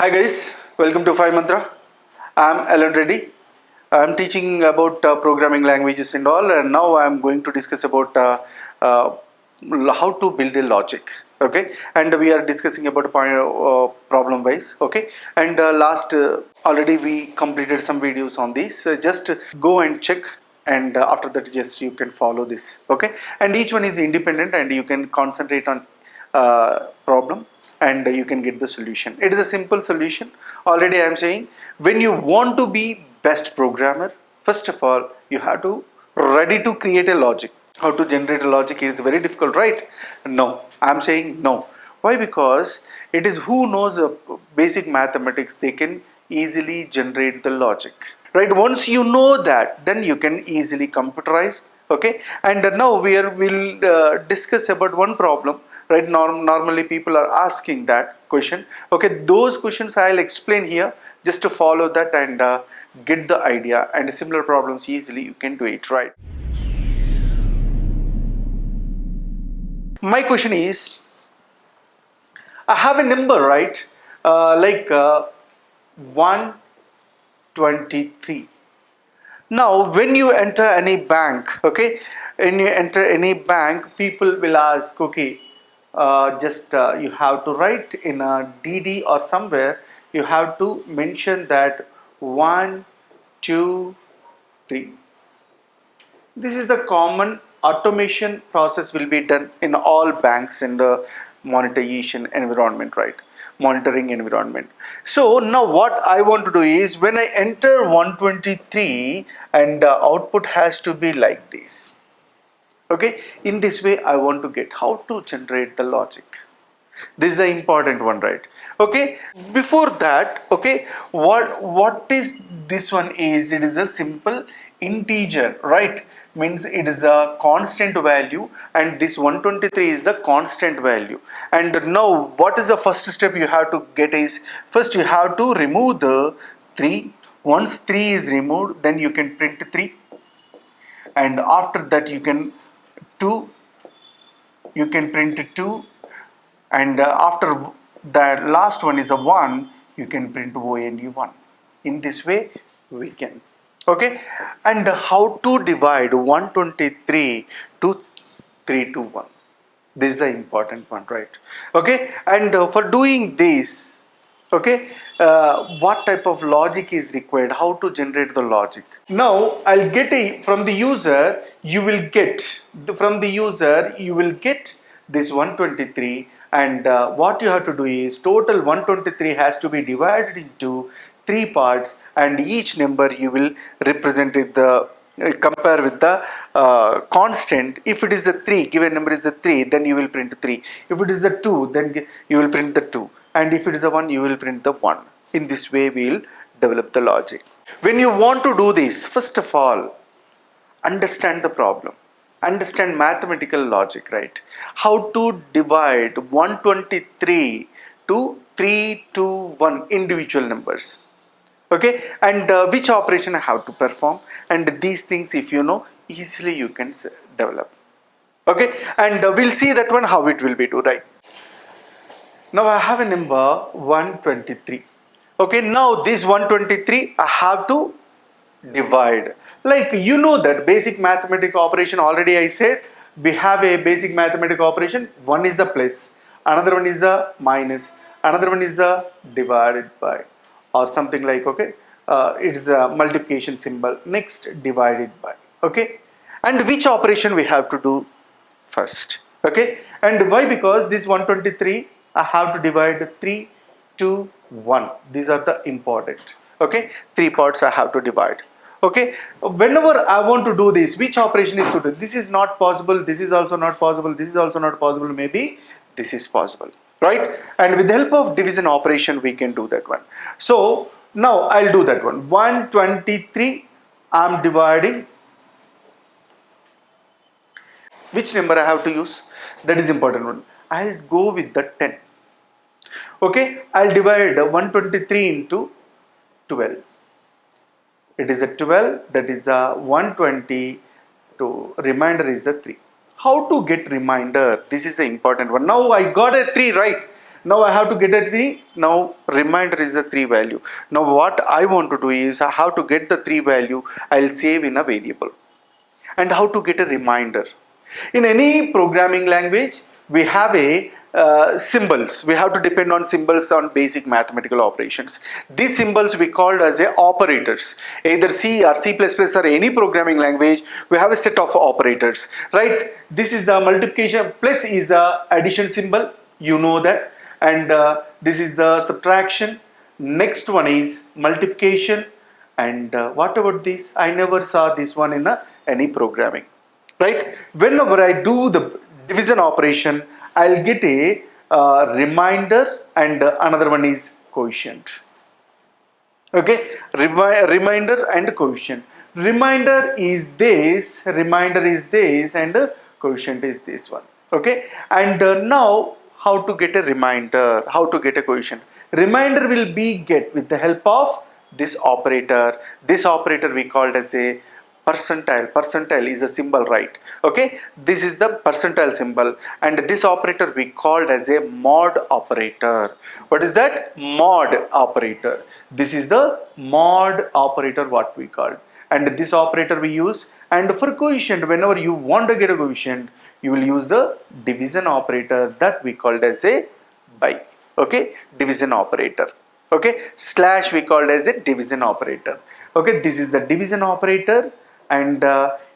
Hi guys, welcome to 5 Mantra. I'm Alan Reddy. I'm teaching about programming languages and all, and now I'm going to discuss about uh, how to build a logic. Okay, and we are discussing about problem wise. Okay, and last already we completed some videos on this. Just go and check, and after that, just you can follow this. Okay, and each one is independent, and you can concentrate on problem and you can get the solution. It is a simple solution. Already I am saying, when you want to be best programmer, first of all you have to ready to create a logic. How to generate a logic is very difficult, right? No, I am saying no. Why? Because it is who knows basic mathematics, they can easily generate the logic, right? Once you know that, then you can easily computerize. Okay, and now we'll discuss about one problem, right? Normally people are asking that question. Okay, those questions I'll explain here, just to follow that and get the idea, and similar problems easily you can do it, right? My question is, I have a number, right? Like 123. Now when you enter any bank, okay, when you enter any bank, people will ask, okay, just you have to write in a DD or somewhere, you have to mention that 1 2 3. This is the common automation process will be done in all banks in the monetization environment, right? Monitoring environment. So now what I want to do is, when I enter 123, and output has to be like this. Okay, in this way I want to get how to generate the logic. This is the important one, right? Okay, before that, okay, what is this one is, it is a simple integer, right? Means it is a constant value, and this 123 is the constant value. And now what is the first step you have to get is, first you have to remove the 3. Once 3 is removed, then you can print 3, and after that you can 2, you can print 2, and after that last one is a 1, you can print only 1. In this way we can. Okay, and how to divide 123 to 321, this is the important one, right? Okay, and for doing this, okay, what type of logic is required, how to generate the logic. Now I'll get a from the user, you will get from the user you will get this 123, and what you have to do is, total 123 has to be divided into 3 parts, and each number you will represent it the compare with the constant. If it is a 3, given number is a 3, then you will print 3. If it is a 2, then you will print the 2, and if it is a 1, you will print the 1. In this way we will develop the logic. When you want to do this, first of all understand the problem, understand mathematical logic, right? How to divide 123 to 321 individual numbers. Okay, and which operation I have to perform, and these things if you know, easily you can develop. Okay, and we'll see that one how it will be do, right? Now I have a number 123. Okay, now this 123 I have to divide. Like, you know that basic mathematical operation, already I said we have a basic mathematical operation. One is the plus, another one is the minus, another one is the divided by, or something like, okay, it's a multiplication symbol, next divided by. Okay, and which operation we have to do first? Okay, and why? Because this 123 I have to divide 3 to 1. These are the important. Okay, 3 parts I have to divide. Okay, whenever I want to do this, which operation is to do? This is not possible, this is also not possible, this is also not possible, maybe this is possible, right? And with the help of division operation we can do that one. So now I'll do that one. 123 I'm dividing. Which number I have to use? That is important one. I'll go with the 10. Okay, I'll divide 123 into 12. It is a 12, that is a 120, to remainder is a 3. How to get remainder? This is the important one. Now I got a 3, right? Now I have to get at the, now reminder is the 3 value. Now what I want to do is I have to get the 3 value, I'll save in a variable. And how to get a reminder. In any programming language, we have a symbols. We have to depend on symbols on basic mathematical operations. These symbols we called as a operators. Either C or C++ or any programming language, we have a set of operators, right? This is the multiplication, plus is the addition symbol, you know that, and this is the subtraction. Next one is multiplication, and what about this? I never saw this one in any programming, right? Whenever I do the division operation, I'll get a reminder, and another one is quotient. Okay, reminder and quotient. Reminder is this, and quotient is this one. Okay, and now how to get a reminder, how to get a quotient. Reminder will be get with the help of this operator. This operator we called as a percentile. Percentile is a symbol, right? Okay, this is the percentile symbol, and this operator we called as a mod operator. What is that? Mod operator. This is the mod operator what we called, and this operator we use. And for quotient, whenever you want to get a quotient, you will use the division operator that we called as a by. Okay, division operator. Okay, slash we called as a division operator. Okay, this is the division operator, and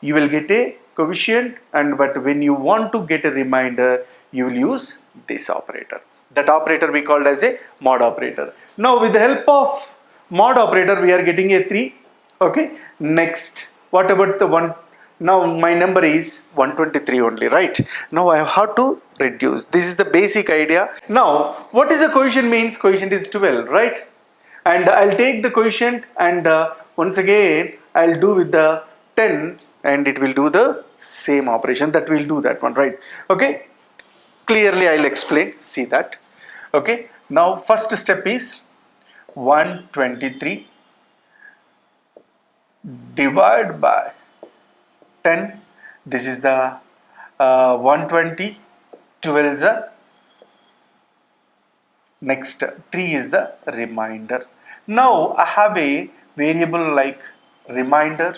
you will get a quotient, and but when you want to get a reminder, you will use this operator. That operator we called as a mod operator. Now with the help of mod operator, we are getting a 3. Okay, next, what about the one? Now my number is 123 only, right? Now I have to reduce. This is the basic idea. Now what is the quotient means? Quotient is 12, right? And I'll take the quotient, and once again I'll do with the 10, and it will do the same operation. That will do that one, right? Okay, clearly I'll explain. See that. Okay, now first step is 123 divide by 10. This is the 120. 12 is the next. 3 is the reminder. Now I have a variable like reminder,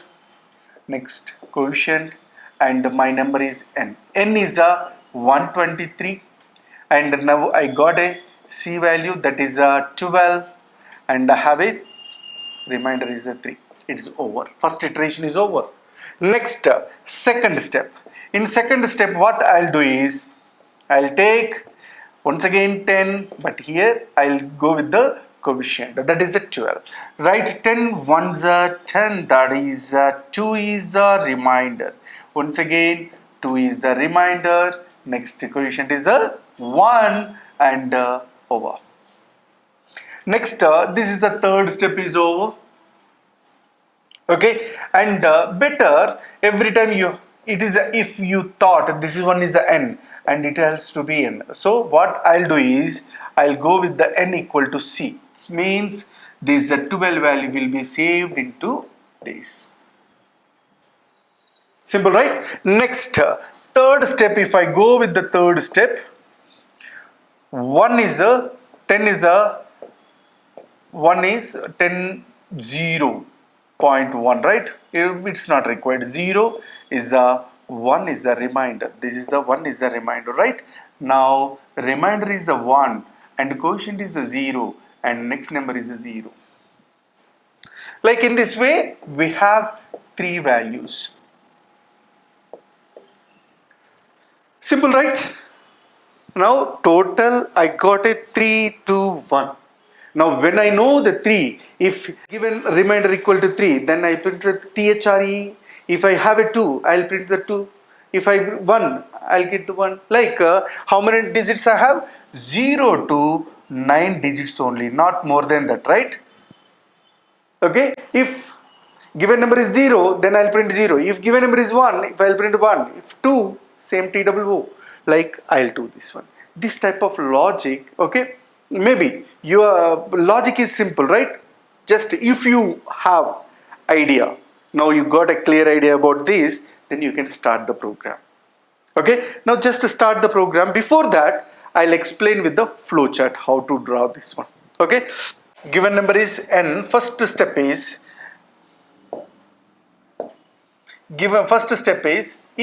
next quotient, and my number is n. N is a 123, and now I got a C value, that is a 12, and I have a reminder is a 3. It is over. First iteration is over. Next, second step. In second step, what I'll do is I'll take once again 10, but here I'll go with the quotient, that is a 12, right? 10 ones are 10, that is 2 is the reminder. Once again 2 is the reminder, next quotient is a 1, and over. Next, this is the third step is over. Okay, and better every time you, it is a, if you thought this is one is the n and it has to be n. So what I'll do is I'll go with the n equal to c. It means this 12 value will be saved into this. Simple, right? Next, third step, if I go with the third step, 1 is a 10 is a 1 is 10 0.1, right? It's not required. 0 is a 1 is the reminder. This is the 1 is the reminder, right? Now reminder is the 1 and quotient is the 0 and next number is the 0. Like in this way we have 3 values. Simple, right? Now total I got a 3, 2, 1. Now when I know the 3, if given remainder equal to 3, then I print the THRE. If I have a 2, I'll print the 2. If I 1, I'll get the 1. Like how many digits I have? 0 to 9 digits only, not more than that, right? Okay. If given number is 0, then I'll print 0. If given number is 1, if I'll print 1. If 2, same TWO. Like I'll do this one. This type of logic, okay? Maybe your logic is simple, right? Just if you have idea, now you got a clear idea about this, then you can start the program. Okay, now just to start the program, before that I'll explain with the flowchart how to draw this one. Okay, given number is n. First step is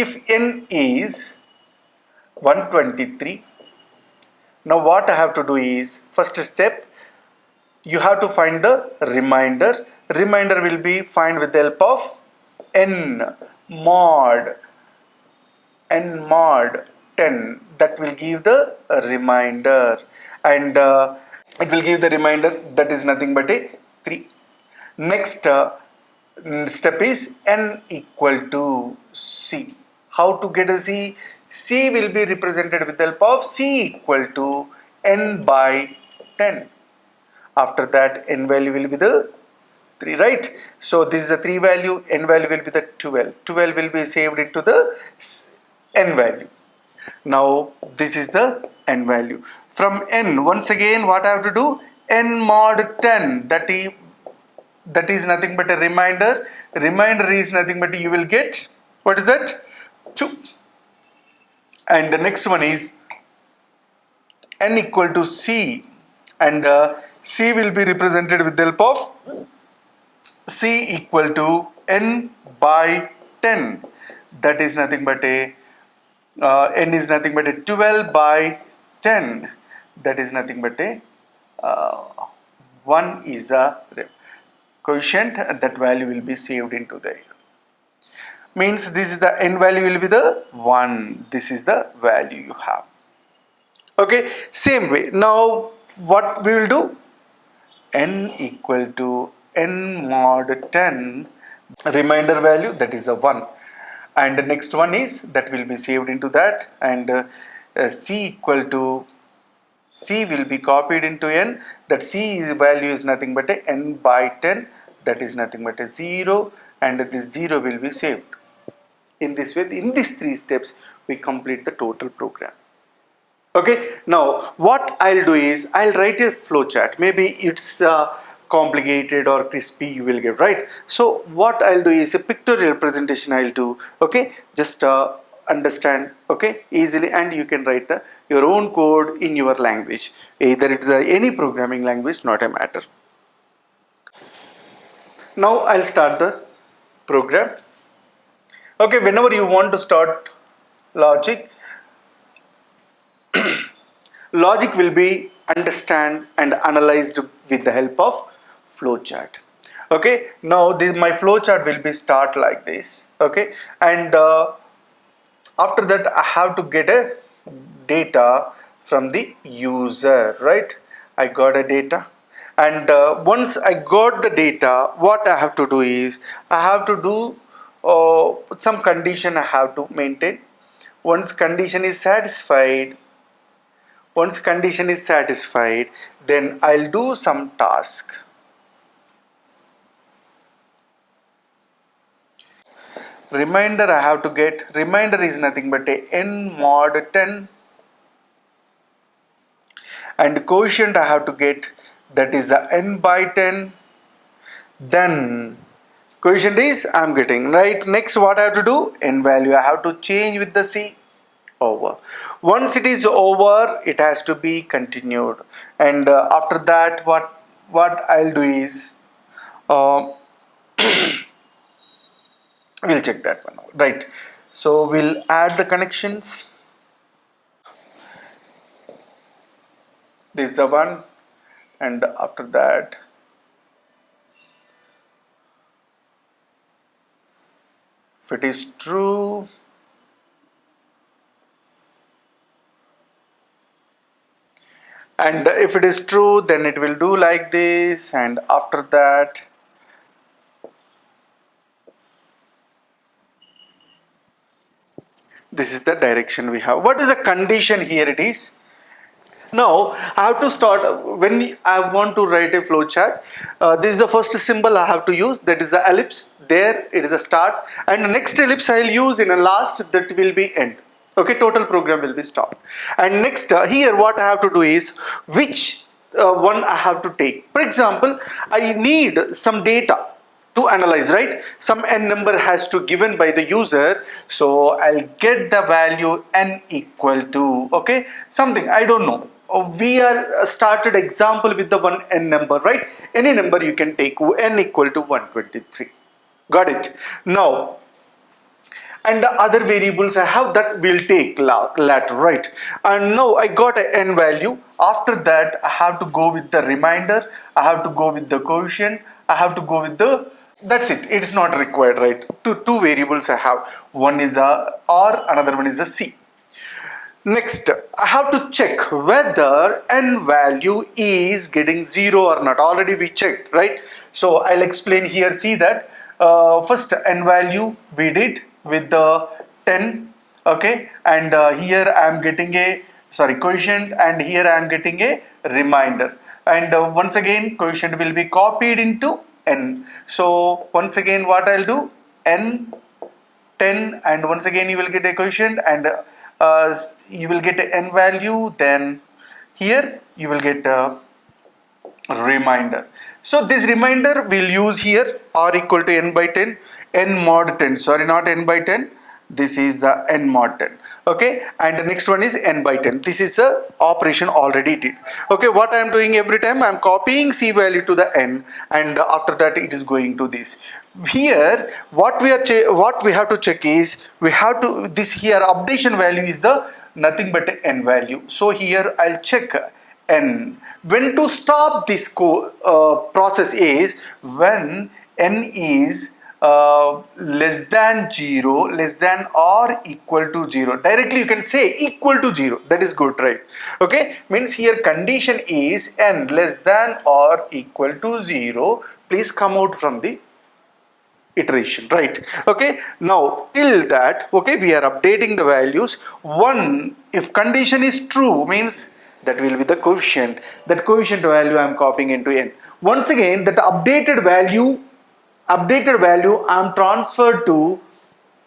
if n is 123. Now what I have to do is, first step, you have to find the remainder. Remainder will be find with the help of n mod 10. That will give the remainder, and it will give the remainder that is nothing but a 3. Next step is n equal to c. How to get a c? C will be represented with the help of c equal to n by 10. After that, n value will be the 3, right? So this is the 3 value, n value will be the 12. 12 will be saved into the n value. Now this is the n value. From n, once again what I have to do? N mod 10, that is nothing but a remainder. Remainder is nothing but you will get, what is that? 2. And the next one is n equal to c, and c will be represented with the help of c equal to n by 10. That is nothing but a n is nothing but a 12 by 10. That is nothing but a 1 is a quotient, and that value will be saved into the, means this is the n value will be the 1. This is the value you have. Okay, same way. Now what we will do? N equal to n mod 10, remainder value, that is the 1, and the next one is that will be saved into that, and c equal to, c will be copied into n, that c value is nothing but a n by 10, that is nothing but a 0, and this 0 will be saved. In this way, in these 3 steps we complete the total program. Okay, now what I'll do is I'll write a flowchart. Maybe it's complicated or crispy you will get, right? So what I'll do is a pictorial presentation I'll do. Okay, just understand, okay, easily, and you can write your own code in your language. Either it's any programming language, not a matter. Now I'll start the program. Okay, whenever you want to start logic, logic will be understand and analyzed with the help of flowchart. Okay, now my flowchart will be start like this. Okay, and after that I have to get a data from the user, right? I got a data, and once I got the data, what I have to do is I have to do some condition I have to maintain. Once condition is satisfied, then I'll do some task. Remainder I have to get, remainder is nothing but a n mod 10, and quotient I have to get, that is the n by 10. Then quotient is I'm getting, right? Next what I have to do? N value I have to change with the c over. Once it is over, it has to be continued, and after that what I'll do is we'll check that one out, right? So we'll add the connections. This is the one, and after that if it is true, and if it is true, then it will do like this, and after that this is the direction we have. What is the condition here? It is, now I have to start, when I want to write a flowchart, this is the first symbol I have to use, that is the ellipse. There it is a start, and the next ellipse I will use in a last, that will be end. Okay, total program will be stopped. And next here what I have to do is which one I have to take. For example, I need some data. to analyze, right? Some n number has to given by the user, so I'll get the value n equal to, okay, something I don't know. We are started example with the one n number, right? Any number you can take, n equal to 123. Got it? Now, and the other variables I have, that will take later, right? And now I got a n value. After that I have to go with the remainder, I have to go with the quotient, I have to go with the, that's it. It's not required, right? Two variables I have, one is a r, another one is a c. Next, I have to check whether n value is getting 0 or not. Already we checked, right? So I'll explain here. See that first n value we did with the 10, okay, and here I am getting a quotient, and here I am getting a remainder, and once again quotient will be copied into n. So once again what I'll do, n 10, and once again you will get a quotient, and you will get a n value, then here you will get a remainder. So this remainder we'll use here, r equal to n by 10, n mod 10, sorry, not n by 10, this is the n mod 10, okay, and the next one is n by 10. This is a operation already did, okay. What I am doing every time, I am copying c value to the n, and after that it is going to this. Here what we have to check is, we have to, this here updation value is the nothing but n value. So here I'll check n. When to stop this process is when n is less than 0, less than or equal to 0. Directly you can say equal to 0. That is good, right? Okay, means here condition is n less than or equal to 0. Please come out from the iteration, right? Okay, now till that, okay, we are updating the values. One, if condition is true, means that will be the coefficient. That coefficient value I am copying into n. Once again, that updated value I am transferred to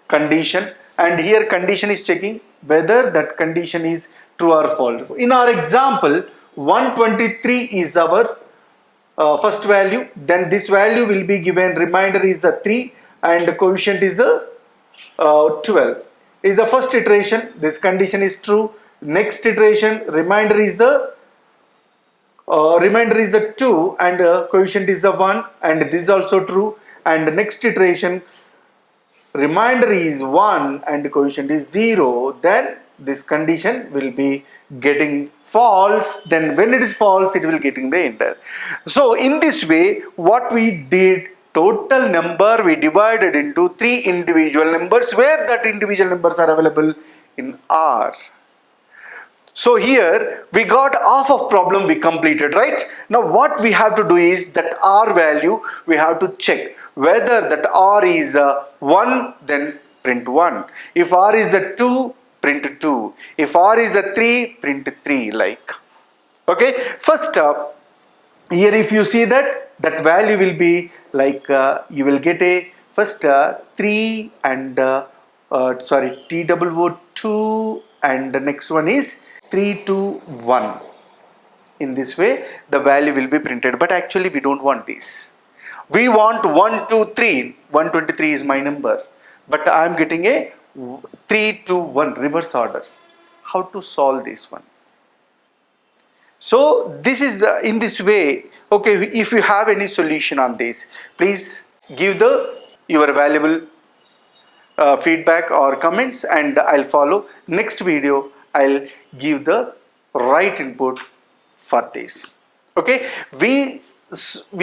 condition, and here condition is checking whether that condition is true or false. In our example, 123 is our first value, then this value will be given, remainder is the 3, and the coefficient is the 12. Is the first iteration, this condition is true. Next iteration, remainder is the 2, and coefficient is the 1, and this is also true. And the next iteration, remainder is 1 and coefficient is 0, then this condition will be getting false. Then when it is false, it will getting the enter. So in this way, what we did, total number we divided into 3 individual numbers, where that individual numbers are available in R. So here we got half of problem we completed, right? Now what we have to do is that R value we have to check whether that R is 1, then print 1. If R is the 2, print 2. If R is the 3, print 3, like. Okay, first up, here if you see that value will be like, you will get a first 3 and TOO2, and the next one is 3, 2, 1. In this way the value will be printed, but actually we don't want this. We want 1, 2, 3. 123 is my number, but I am getting a 3, 2, 1 reverse order. How to solve this one? So this is in this way. Okay, if you have any solution on this, please give your valuable feedback or comments, and I'll follow. Next video I'll give the right input for this. Okay, we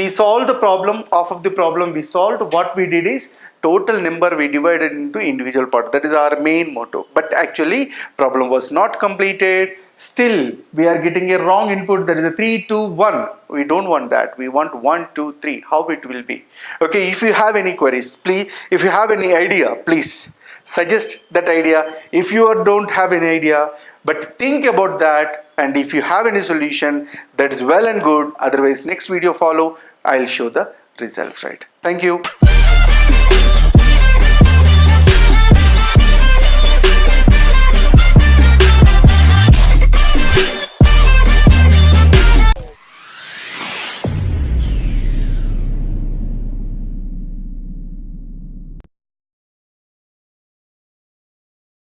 solved the problem. Half of the problem we solved. What we did is total number we divided into individual parts. That is our main motto. But actually problem was not completed. Still we are getting a wrong input, that is a 3, 2, 1. We don't want that. We want 1, 2, 3. How it will be? Okay, if you have any queries, please, if you have any idea, please suggest that idea. If you don't have any idea, but think about that, and if you have any solution, that is well and good. Otherwise next video follow, I'll show the results, right? Thank you.